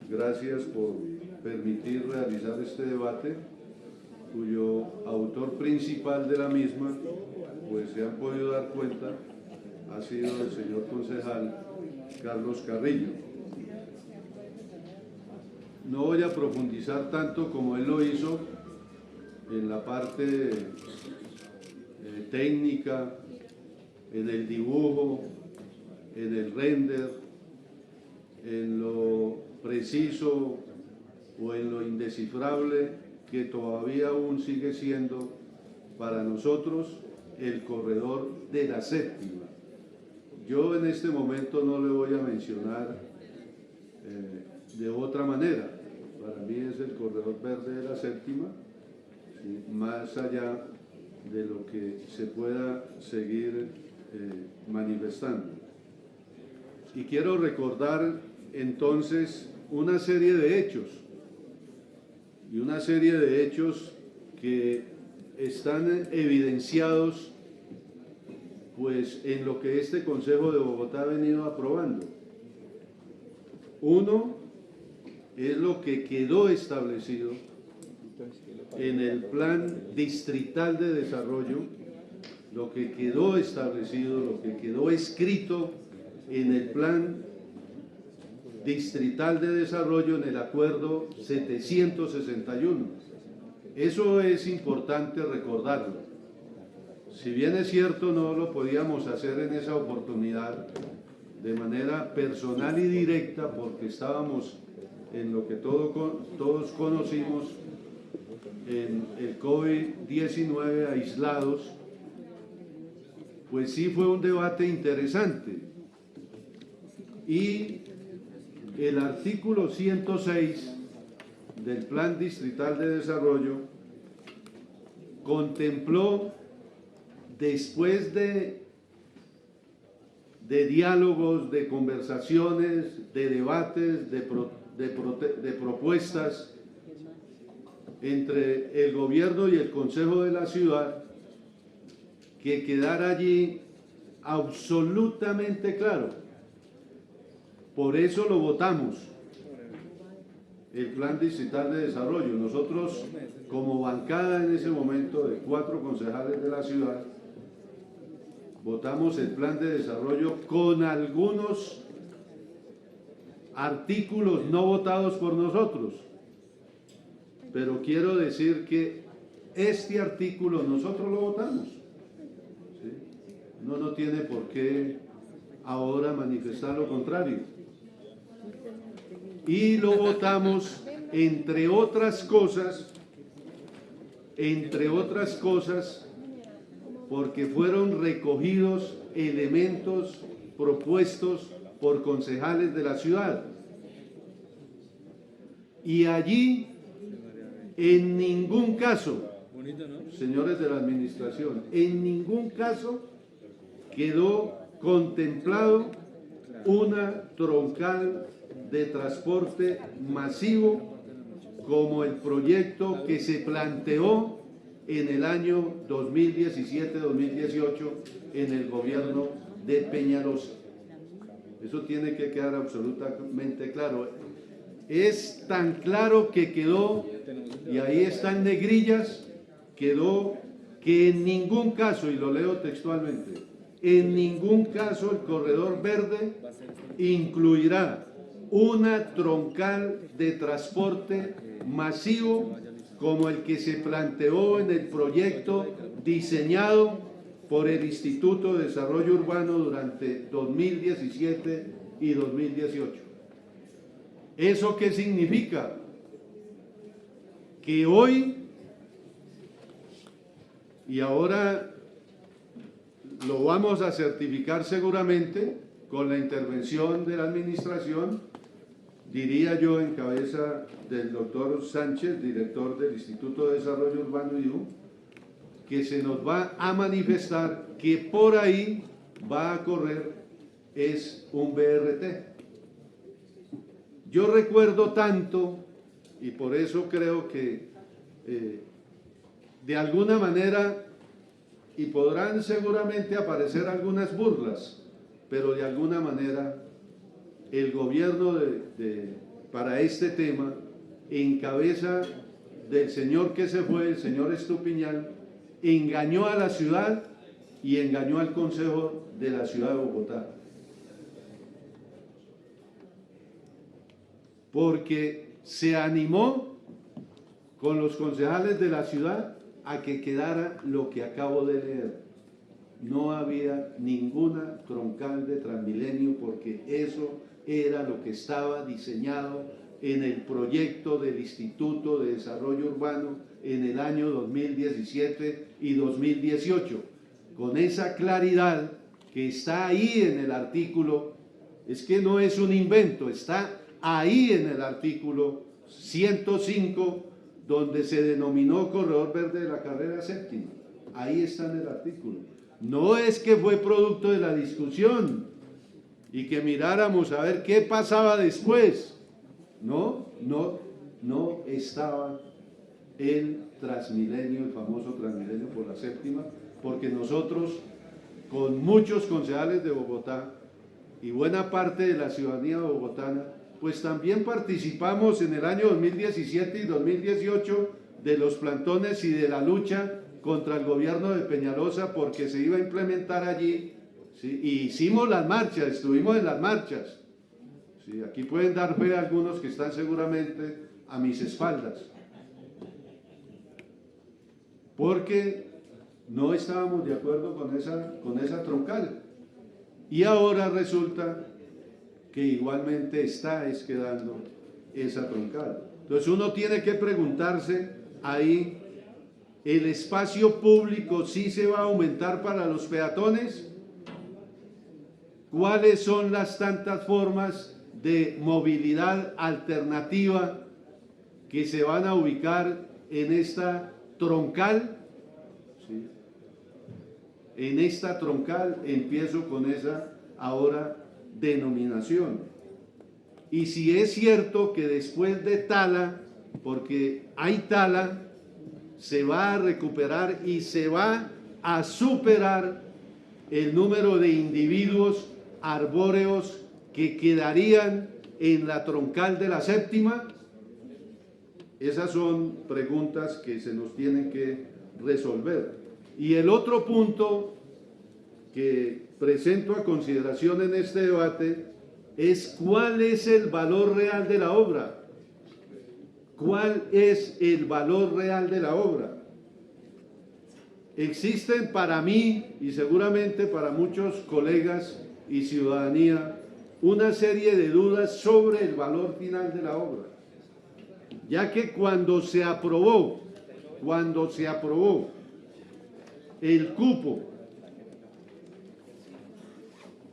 Gracias por permitir realizar este debate, cuyo autor principal de la misma, pues se han podido dar cuenta, ha sido el señor concejal Carlos Carrillo. No voy a profundizar tanto como él lo hizo en la parte técnica, en el dibujo, en el render, en lo preciso o en lo indescifrable que todavía aún sigue siendo para nosotros el corredor de la séptima. Yo en este momento no le voy a mencionar de otra manera. Para mí es el corredor verde de la séptima, ¿sí? Más allá de lo que se pueda seguir manifestando. Y quiero recordar entonces una serie de hechos, y una serie de hechos que están evidenciados pues en lo que este Consejo de Bogotá ha venido aprobando. Uno es lo que quedó establecido en el Plan Distrital de Desarrollo, lo que quedó establecido, lo que quedó escrito en el Plan Distrital de Desarrollo, en el Acuerdo 761. Eso es importante recordarlo. Si bien es cierto, no lo podíamos hacer en esa oportunidad de manera personal y directa, porque estábamos en lo que todos conocimos, en el COVID-19 aislados, pues sí fue un debate interesante. Y el artículo 106 del Plan Distrital de Desarrollo contempló, después de diálogos, de conversaciones, de debates, de propuestas entre el gobierno y el Consejo de la Ciudad, que quedara allí absolutamente claro. Por eso lo votamos, el Plan Distrital de Desarrollo. Nosotros, como bancada en ese momento de 4 concejales de la ciudad, votamos el Plan de Desarrollo con algunos artículos no votados por nosotros. Pero quiero decir que este artículo nosotros lo votamos, ¿sí? No tiene por qué ahora manifestar lo contrario. Y lo votamos, entre otras cosas, porque fueron recogidos elementos propuestos por concejales de la ciudad. Y allí, en ningún caso, señores de la administración, en ningún caso quedó contemplado una troncal de transporte masivo como el proyecto que se planteó en el año 2017-2018 en el gobierno de Peñalosa. Eso tiene que quedar absolutamente claro. Es tan claro que quedó, y ahí están negrillas, quedó que en ningún caso, y lo leo textualmente, en ningún caso el corredor verde incluirá una troncal de transporte masivo como el que se planteó en el proyecto diseñado por el Instituto de Desarrollo Urbano durante 2017 y 2018. ¿Eso qué significa? Que hoy, y ahora lo vamos a certificar seguramente con la intervención de la administración, diría yo en cabeza del doctor Sánchez, director del Instituto de Desarrollo Urbano IDU, que se nos va a manifestar que por ahí va a correr es un BRT. Yo recuerdo tanto, y por eso creo que de alguna manera, y podrán seguramente aparecer algunas burlas, pero de alguna manera el gobierno de para este tema en cabeza del señor que se fue, el señor Estupiñán, engañó a la ciudad y engañó al Consejo de la Ciudad de Bogotá. Porque se animó con los concejales de la ciudad a que quedara lo que acabo de leer. No había ninguna troncal de Transmilenio porque eso era lo que estaba diseñado en el proyecto del Instituto de Desarrollo Urbano en el año 2017 y 2018. Con esa claridad que está ahí en el artículo, es que no es un invento, está ahí en el artículo 105, donde se denominó Corredor Verde de la Carrera Séptima. Ahí está en el artículo. No es que fue producto de la discusión y que miráramos a ver qué pasaba después. No estaba el Transmilenio, el famoso Transmilenio por la Séptima, porque nosotros, con muchos concejales de Bogotá y buena parte de la ciudadanía bogotana, pues también participamos en el año 2017 y 2018 de los plantones y de la lucha contra el gobierno de Peñalosa porque se iba a implementar allí, ¿sí? Y hicimos las marchas, estuvimos en las marchas, ¿sí? Aquí pueden dar fe a algunos que están seguramente a mis espaldas, porque no estábamos de acuerdo con esa troncal, y ahora resulta que igualmente está quedando esa troncal. Entonces uno tiene que preguntarse ahí, ¿el espacio público sí se va a aumentar para los peatones? ¿Cuáles son las tantas formas de movilidad alternativa que se van a ubicar en esta troncal? ¿Sí? En esta troncal, empiezo con esa ahora denominación. Y si es cierto que después de Tala, porque hay Tala, se va a recuperar y se va a superar el número de individuos arbóreos que quedarían en la troncal de la Séptima. Esas son preguntas que se nos tienen que resolver. Y el otro punto que presento a consideración en este debate es cuál es el valor real de la obra. ¿Cuál es el valor real de la obra? Existen para mí y seguramente para muchos colegas y ciudadanía una serie de dudas sobre el valor final de la obra, ya que cuando se aprobó el cupo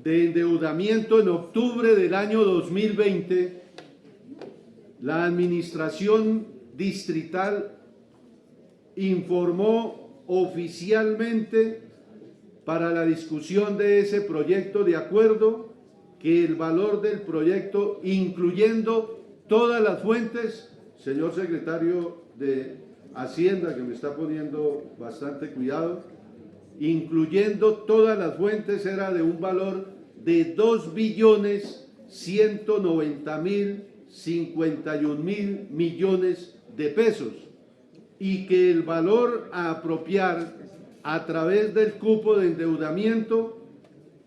de endeudamiento en octubre del año 2020, la administración distrital informó oficialmente para la discusión de ese proyecto de acuerdo que el valor del proyecto, incluyendo todas las fuentes, señor secretario de Hacienda, que me está poniendo bastante cuidado, incluyendo todas las fuentes, era de un valor de 2.190.051.000 millones de pesos, y que el valor a apropiar a través del cupo de endeudamiento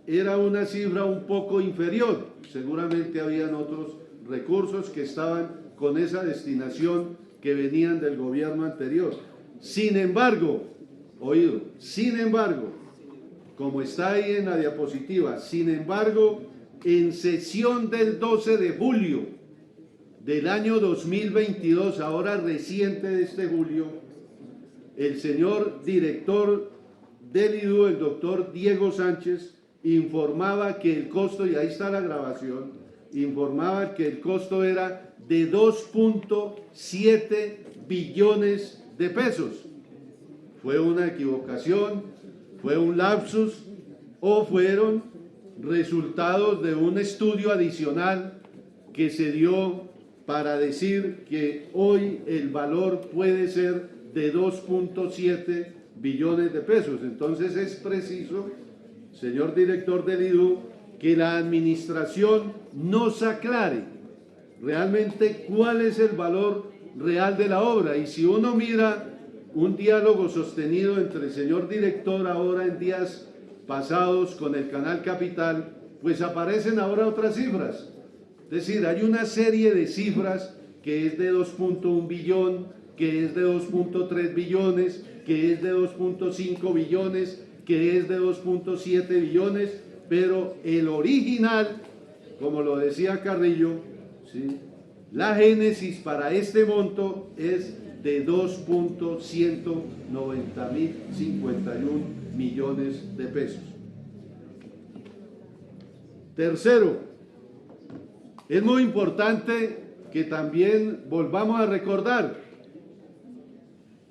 era una cifra un poco inferior. Seguramente habían otros recursos que estaban con esa destinación que venían del gobierno anterior. Sin embargo, como está ahí en la diapositiva, sin embargo, en sesión del 12 de julio del año 2022, ahora reciente de este julio, el señor director del IDU, el doctor Diego Sánchez, informaba que el costo, y ahí está la grabación, informaba que el costo era de 2.7 billones de pesos. ¿Fue una equivocación? ¿Fue un lapsus? ¿O fueron resultados de un estudio adicional que se dio para decir que hoy el valor puede ser de 2.7 billones de pesos? Entonces es preciso, señor director del IDU, que la administración nos aclare realmente cuál es el valor real de la obra. Y si uno mira un diálogo sostenido entre el señor director ahora en días pasados con el Canal Capital, pues aparecen ahora otras cifras. Es decir, hay una serie de cifras que es de 2.1 billón, que es de 2.3 billones, que es de 2.5 billones, que es de 2.7 billones, pero el original, como lo decía Carrillo, ¿sí?, la génesis para este monto es de 2.190.051 millones de pesos. Tercero, es muy importante que también volvamos a recordar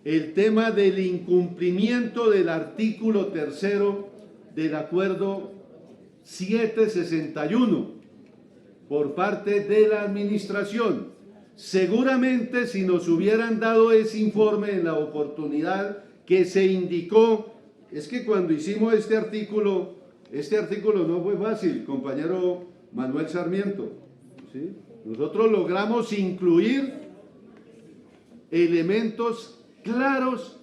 el tema del incumplimiento del artículo 3º del acuerdo 761 por parte de la administración. Seguramente si nos hubieran dado ese informe en la oportunidad que se indicó, es que cuando hicimos este artículo no fue fácil, compañero Manuel Sarmiento, ¿sí? Nosotros logramos incluir elementos claros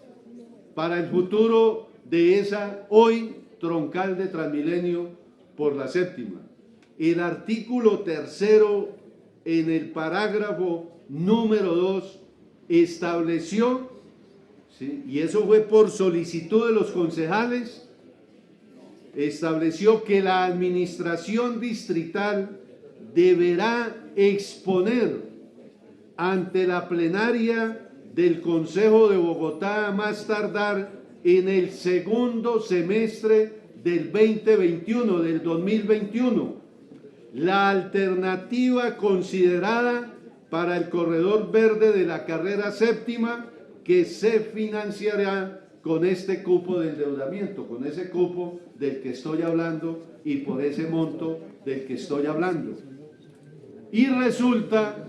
para el futuro de esa hoy troncal de Transmilenio por la séptima. El artículo 3º en el parágrafo número 2 estableció, ¿sí?, y eso fue por solicitud de los concejales, estableció que la administración distrital deberá exponer ante la plenaria del Consejo de Bogotá a más tardar en el segundo semestre del 2021, del 2021, la alternativa considerada para el corredor verde de la carrera séptima que se financiará con este cupo de endeudamiento, con ese cupo del que estoy hablando y por ese monto del que estoy hablando. Y resulta,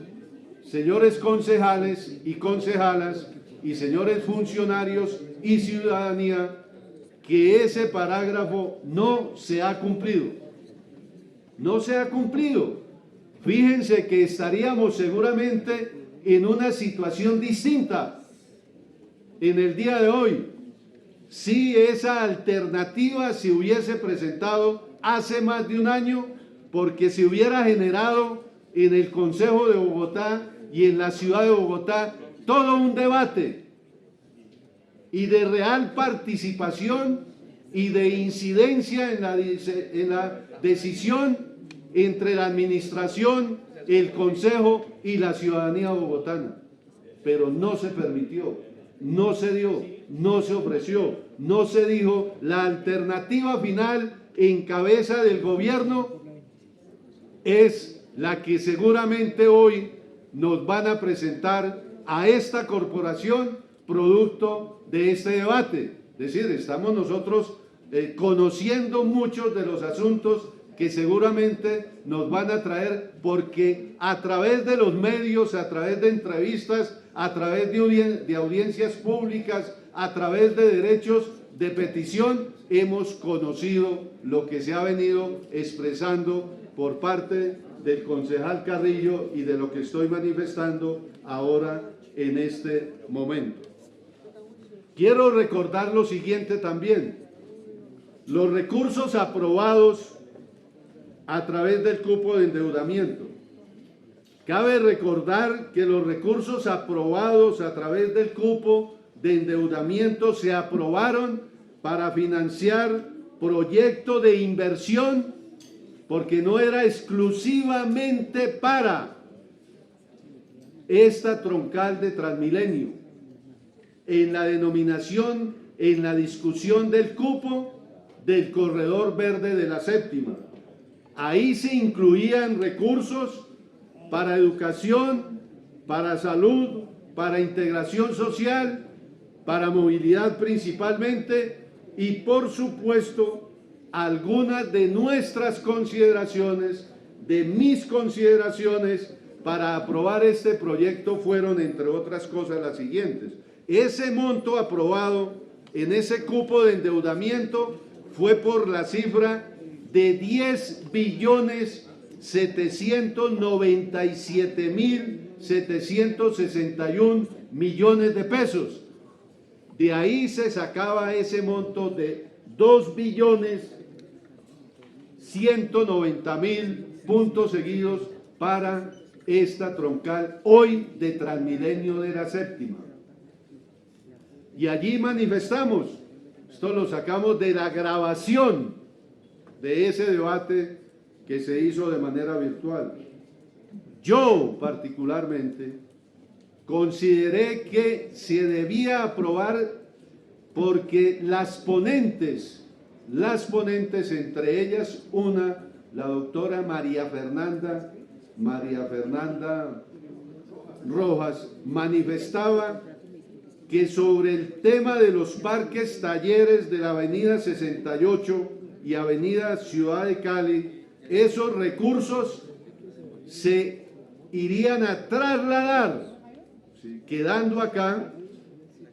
señores concejales y concejalas y señores funcionarios y ciudadanía, que ese parágrafo no se ha cumplido. No se ha cumplido. Fíjense que estaríamos seguramente en una situación distinta en el día de hoy si esa alternativa se hubiese presentado hace más de un año, porque se hubiera generado en el Consejo de Bogotá y en la ciudad de Bogotá todo un debate y de real participación y de incidencia en la decisión entre la administración, el Consejo y la ciudadanía bogotana. Pero no se permitió, no se dio, no se ofreció, no se dijo. La alternativa final en cabeza del gobierno es la que seguramente hoy nos van a presentar a esta corporación producto de este debate. Es decir, estamos nosotros conociendo muchos de los asuntos que seguramente nos van a traer, porque a través de los medios, a través de entrevistas, a través de audiencias públicas, a través de derechos de petición, hemos conocido lo que se ha venido expresando por parte del concejal Carrillo y de lo que estoy manifestando ahora en este momento. Quiero recordar lo siguiente también: los recursos aprobados a través del cupo de endeudamiento. Cabe recordar que los recursos aprobados a través del cupo de endeudamiento se aprobaron para financiar proyectos de inversión, porque no era exclusivamente para esta troncal de Transmilenio. En la denominación, en la discusión del cupo del corredor verde de la séptima, ahí se incluían recursos para educación, para salud, para integración social, para movilidad principalmente, y por supuesto algunas de nuestras consideraciones, de mis consideraciones para aprobar este proyecto fueron, entre otras cosas, las siguientes. Ese monto aprobado en ese cupo de endeudamiento fue por la cifra de 10.6 797.761 millones de pesos. De ahí se sacaba ese monto de 2.190.000 puntos seguidos para esta troncal hoy de Transmilenio de la Séptima. Y allí manifestamos, esto lo sacamos de la grabación de ese debate que se hizo de manera virtual. Yo particularmente consideré que se debía aprobar porque las ponentes, entre ellas una, la doctora María Fernanda Rojas, manifestaba que sobre el tema de los parques talleres de la avenida 68 y avenida Ciudad de Cali, esos recursos se irían a trasladar, ¿sí?, quedando acá,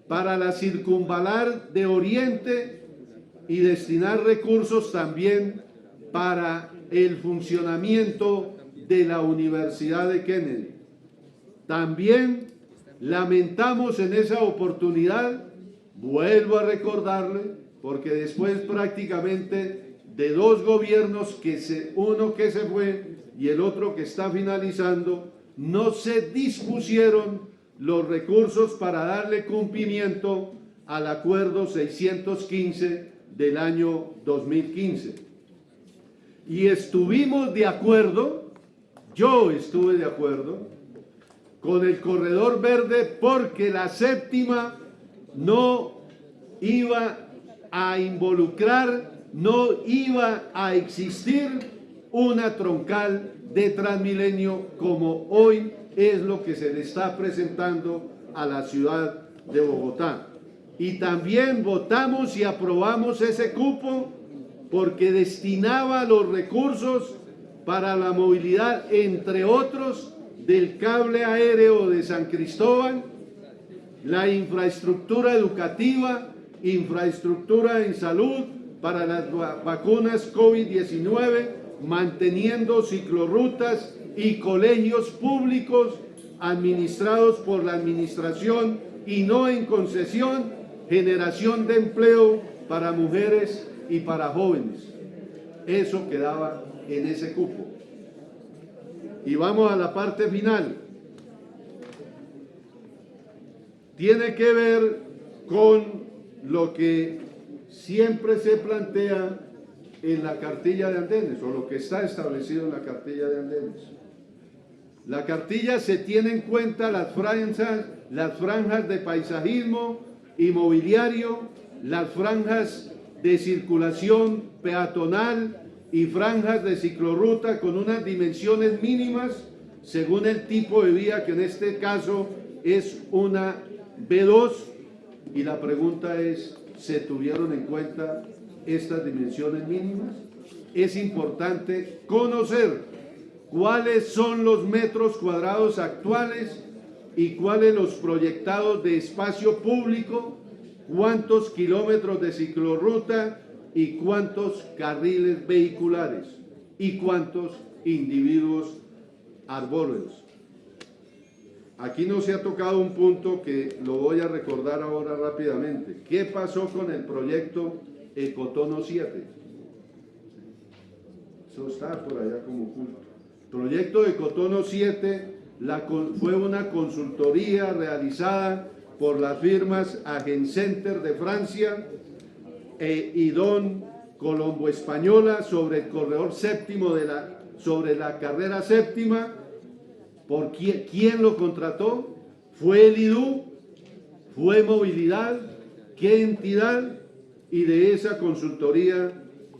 para la circunvalar de Oriente y destinar recursos también para el funcionamiento de la Universidad de Kennedy. También lamentamos en esa oportunidad, vuelvo a recordarle, porque después prácticamente de dos gobiernos, uno que se fue y el otro que está finalizando, no se dispusieron los recursos para darle cumplimiento al acuerdo 615 del año 2015. Y estuvimos de acuerdo, yo estuve de acuerdo, con el corredor verde porque la séptima no iba a involucrar, no iba a existir una troncal de Transmilenio como hoy es lo que se le está presentando a la ciudad de Bogotá. Y también votamos y aprobamos ese cupo porque destinaba los recursos para la movilidad, entre otros, del cable aéreo de San Cristóbal, la infraestructura educativa, infraestructura en salud para las vacunas COVID-19, manteniendo ciclorrutas y colegios públicos administrados por la administración y no en concesión, generación de empleo para mujeres y para jóvenes. Eso quedaba en ese cupo. Y vamos a la parte final. Tiene que ver con lo que siempre se plantea en la cartilla de andenes, o lo que está establecido en la cartilla de andenes. La cartilla se tiene en cuenta las franjas de paisajismo y mobiliario, las franjas de circulación peatonal y franjas de ciclorruta con unas dimensiones mínimas según el tipo de vía, que en este caso es una B2, y la pregunta es, ¿se tuvieron en cuenta estas dimensiones mínimas? Es importante conocer cuáles son los metros cuadrados actuales y cuáles los proyectados de espacio público, cuántos kilómetros de ciclorruta y cuántos carriles vehiculares y cuántos individuos arbóreos. Aquí no se ha tocado un punto que lo voy a recordar ahora rápidamente. ¿Qué pasó con el proyecto Ecotono 7? Eso está por allá como oculto. Proyecto Ecotono 7 fue una consultoría realizada por las firmas Agencenter de Francia e Idon Colombo Española sobre el corredor séptimo sobre la carrera séptima. ¿Por quién lo contrató? ¿Fue el IDU? ¿Fue Movilidad? ¿Qué entidad? Y de esa consultoría,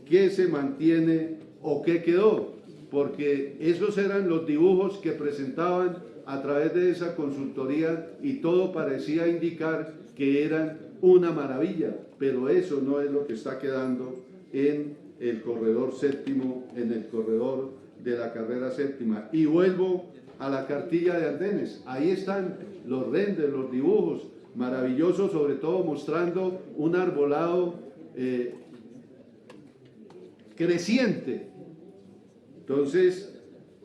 ¿qué se mantiene o qué quedó? Porque esos eran los dibujos que presentaban a través de esa consultoría y todo parecía indicar que eran una maravilla, pero eso no es lo que está quedando en el corredor séptimo, en el corredor de la carrera séptima. Y vuelvo a la cartilla de andenes, ahí están los renders, los dibujos maravillosos, sobre todo mostrando un arbolado creciente. Entonces,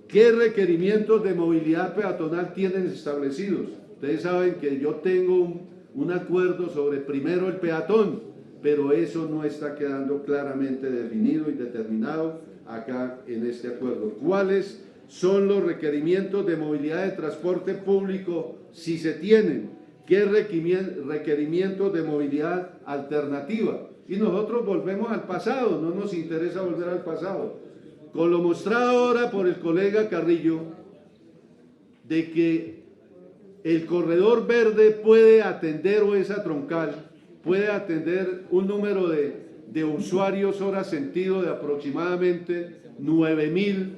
¿Qué requerimientos de movilidad peatonal tienen establecidos? Ustedes saben que yo tengo un acuerdo sobre primero el peatón, pero eso no está quedando claramente definido y determinado acá en este acuerdo. ¿Cuáles son los requerimientos de movilidad de transporte público si se tienen? ¿Qué requerimientos de movilidad alternativa? Y nosotros volvemos al pasado, no nos interesa volver al pasado. Con lo mostrado ahora por el colega Carrillo, de que el corredor verde puede atender, o esa troncal, puede atender un número de usuarios hora sentido de aproximadamente 9.000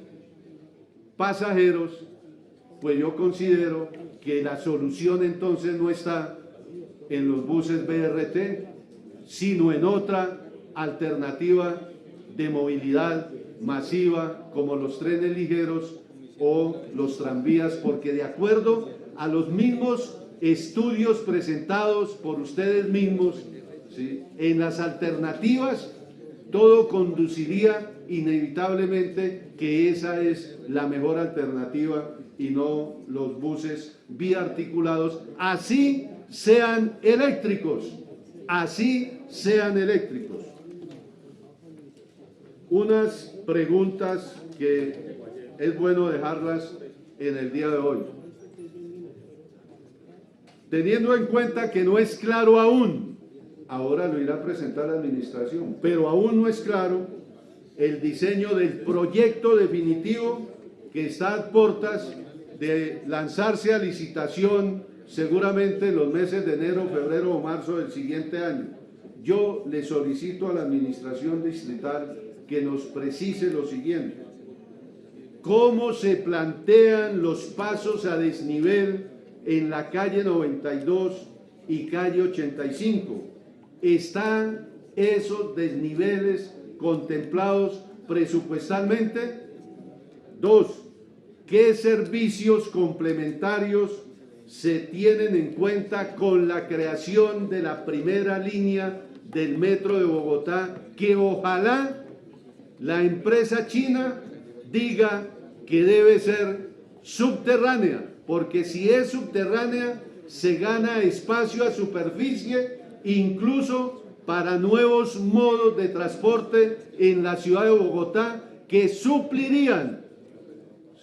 pasajeros, pues yo considero que la solución entonces no está en los buses BRT, sino en otra alternativa de movilidad masiva como los trenes ligeros o los tranvías, porque de acuerdo a los mismos estudios presentados por ustedes mismos, ¿sí?, en las alternativas todo conduciría inevitablemente que esa es la mejor alternativa y no los buses biarticulados, así sean eléctricos, así sean eléctricos. Unas preguntas que es bueno dejarlas en el día de hoy. Teniendo en cuenta que no es claro aún, ahora lo irá a presentar la administración, pero aún no es claro el diseño del proyecto definitivo que está a puertas de lanzarse a licitación seguramente en los meses de enero, febrero o marzo del siguiente año. Yo le solicito a la administración distrital que nos precise lo siguiente: ¿cómo se plantean los pasos a desnivel en la calle 92 y calle 85? ¿Están esos desniveles contemplados presupuestalmente? 2. ¿Qué servicios complementarios se tienen en cuenta con la creación de la primera línea del metro de Bogotá, que ojalá la empresa china diga que debe ser subterránea? Porque si es subterránea se gana espacio a superficie, incluso para nuevos modos de transporte en la ciudad de Bogotá que suplirían,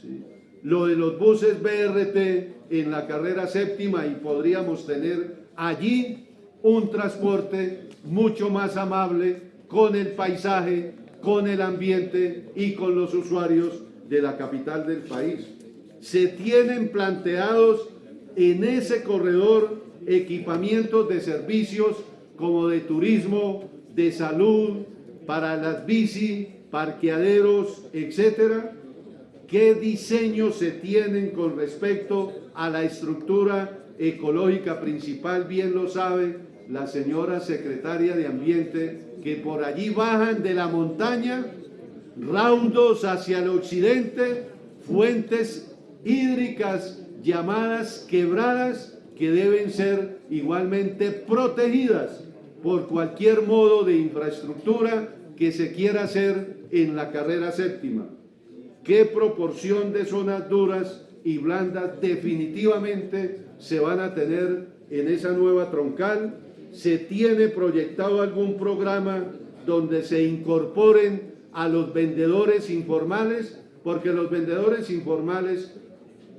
¿sí?, lo de los buses BRT en la carrera séptima, y podríamos tener allí un transporte mucho más amable con el paisaje, con el ambiente y con los usuarios de la capital del país. Se tienen planteados en ese corredor equipamientos de servicios como de turismo, de salud, para las bici, parqueaderos, etcétera. ¿Qué diseños se tienen con respecto a la estructura ecológica principal? Bien lo sabe la señora secretaria de Ambiente, que por allí bajan de la montaña raudos hacia el occidente fuentes hídricas llamadas quebradas, que deben ser igualmente protegidas por cualquier modo de infraestructura que se quiera hacer en la carrera séptima. ¿Qué proporción de zonas duras y blandas definitivamente se van a tener en esa nueva troncal? ¿Se tiene proyectado algún programa donde se incorporen a los vendedores informales? Porque los vendedores informales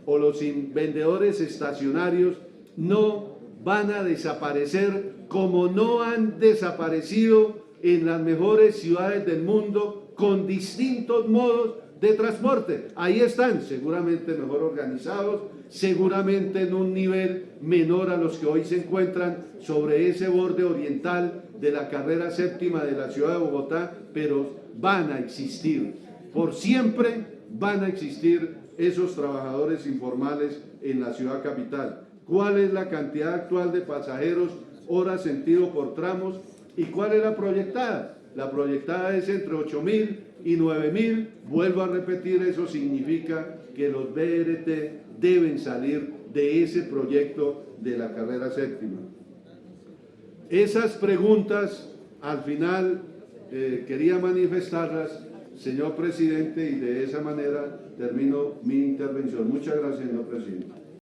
o los vendedores estacionarios no van a desaparecer, como no han desaparecido en las mejores ciudades del mundo con distintos modos de transporte. Ahí están, seguramente mejor organizados, seguramente en un nivel menor a los que hoy se encuentran sobre ese borde oriental de la carrera séptima de la ciudad de Bogotá, pero van a existir, por siempre van a existir esos trabajadores informales en la ciudad capital. ¿Cuál es la cantidad actual de pasajeros hora sentido por tramos y cuál es la proyectada? La proyectada es entre 8.000 y 9.000. Vuelvo a repetir, eso significa que los BRT deben salir de ese proyecto de la carrera séptima. Esas preguntas, al final, quería manifestarlas, señor presidente, y de esa manera termino mi intervención. Muchas gracias, señor presidente.